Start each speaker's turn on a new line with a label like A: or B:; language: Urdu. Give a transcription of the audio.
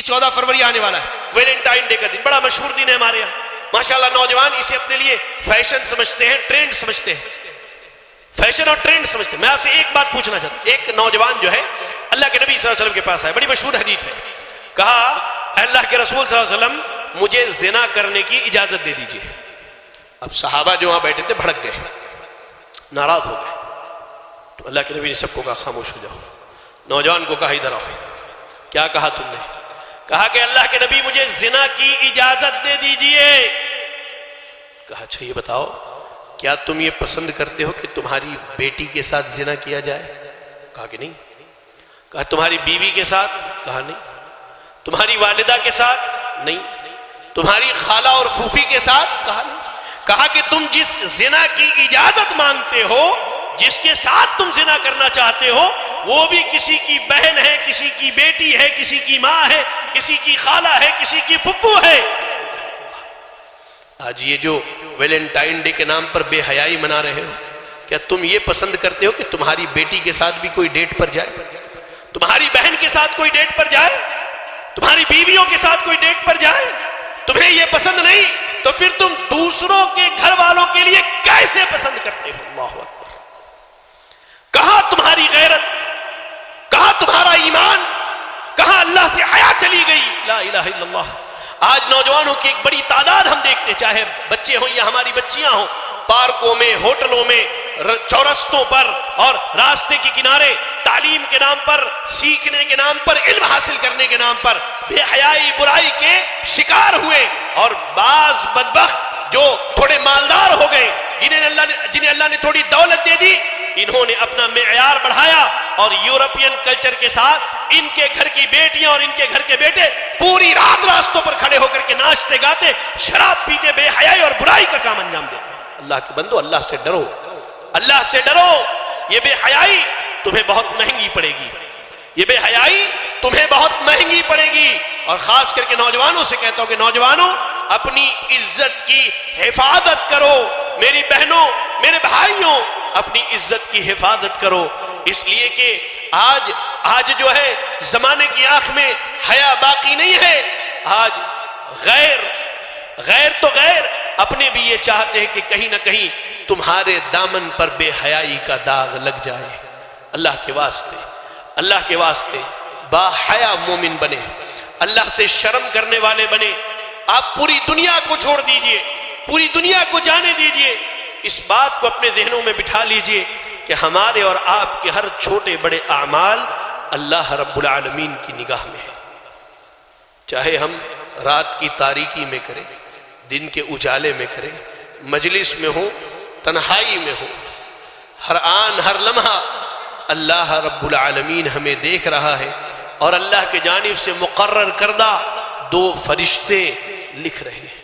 A: جی 14 فروری آنے والا ہے، ویلنٹائن ڈے کا دن، بڑا مشہور دن ہے ہمارے یہاں، ماشاءاللہ نوجوان اسے اپنے لیے فیشن سمجھتے ہیں، ٹرینڈ سمجھتے ہیں، فیشن اور ٹرینڈ سمجھتے ہیں۔ میں آپ سے ایک بات پوچھنا چاہتا ہوں، ایک نوجوان جو ہے اللہ کے نبی صلی اللہ علیہ وسلم کے پاس آئے، بڑی مشہور حدیث ہے، کہا اللہ کے رسول صلی اللہ علیہ وسلم مجھے زنا کرنے کی اجازت دے دیجئے۔ اب صحابہ جو وہاں بیٹھے تھے بھڑک گئے، ناراض ہو گئے، تو اللہ کے نبی نے سب کو کہا خاموش ہو جاؤ، نوجوان کو کہا ادھر آؤ، کیا کہا تم نے؟ کہا کہ اللہ کے نبی مجھے زنا کی اجازت دے دیجئے۔ کہا اچھا یہ بتاؤ کیا تم یہ پسند کرتے ہو کہ تمہاری بیٹی کے ساتھ زنا کیا جائے؟ کہا کہ نہیں۔ کہا تمہاری بیوی کے ساتھ؟ کہا نہیں۔ تمہاری والدہ کے ساتھ؟ نہیں۔ تمہاری خالہ اور پھوپھی کے ساتھ؟ کہا نہیں۔ کہا کہ تم جس زنا کی اجازت مانگتے ہو، جس کے ساتھ تم زنا کرنا چاہتے ہو، وہ بھی کسی کی بہن ہے، کسی کی بیٹی ہے، کسی کی ماں ہے، کسی کی خالہ ہے، کسی کی پھپھو ہے۔ آج یہ جو ویلنٹائن ڈے کے نام پر بے حیائی منا رہے ہو، کیا تم یہ پسند کرتے ہو کہ تمہاری بیٹی کے ساتھ بھی کوئی ڈیٹ پر جائے، تمہاری بہن کے ساتھ کوئی ڈیٹ پر جائے، تمہاری بیویوں کے ساتھ کوئی ڈیٹ پر جائے؟ تمہیں یہ پسند نہیں تو پھر تم دوسروں کے گھر والوں کے لیے کیسے پسند کرتے ہو؟ اللہ اکبر۔ کہاں تمہاری غیرت، کہاں تمہارا ایمان، کہاں اللہ سے حیا چلی گئی؟ لا الہ الا اللہ۔ آج نوجوانوں کی ایک بڑی تعداد ہم دیکھتے، چاہے بچے ہوں یا ہماری بچیاں ہوں، پارکوں میں، ہوٹلوں میں، چورستوں پر اور راستے کے کنارے، تعلیم کے نام پر، سیکھنے کے نام پر، علم حاصل کرنے کے نام پر بے حیائی برائی کے شکار ہوئے، اور بعض بدبخت جو تھوڑے مالدار ہو گئے، جنہیں اللہ نے تھوڑی دولت دے دی، انہوں نے اپنا معیار بڑھایا اور یورپین کلچر کے ساتھ ان کے گھر کی بیٹیاں اور ان کے گھر کے بیٹے پوری رات راستوں پر کھڑے ہو کر کے ناچتے گاتے، شراب پیتے، بے حیائی اور برائی کا کام انجام دیتے ہیں۔ اللہ کے بندو، اللہ سے ڈرو، اللہ سے ڈرو۔ یہ بے حیائی تمہیں بہت مہنگی پڑے گی، یہ بے حیائی تمہیں بہت مہنگی پڑے گی۔ اور خاص کر کے نوجوانوں سے کہتا ہوں کہ نوجوانوں اپنی عزت کی حفاظت کرو، میری بہنوں، میرے بھائیوں، اپنی عزت کی حفاظت کرو، اس لیے کہ آج جو ہے زمانے کی آنکھ میں حیا باقی نہیں ہے۔ آج غیر تو غیر، اپنے بھی یہ چاہتے ہیں کہ کہیں نہ کہیں تمہارے دامن پر بے حیائی کا داغ لگ جائے۔ اللہ کے واسطے، اللہ کے واسطے با حیا مومن بنے، اللہ سے شرم کرنے والے بنے۔ آپ پوری دنیا کو چھوڑ دیجئے، پوری دنیا کو جانے دیجئے، اس بات کو اپنے ذہنوں میں بٹھا لیجئے کہ ہمارے اور آپ کے ہر چھوٹے بڑے اعمال اللہ رب العالمین کی نگاہ میں ہے۔ چاہے ہم رات کی تاریکی میں کریں، دن کے اجالے میں کریں، مجلس میں ہو، تنہائی میں ہو، ہر آن ہر لمحہ اللہ رب العالمین ہمیں دیکھ رہا ہے، اور اللہ کے جانب سے مقرر کردہ 2 فرشتے لکھ رہے ہیں۔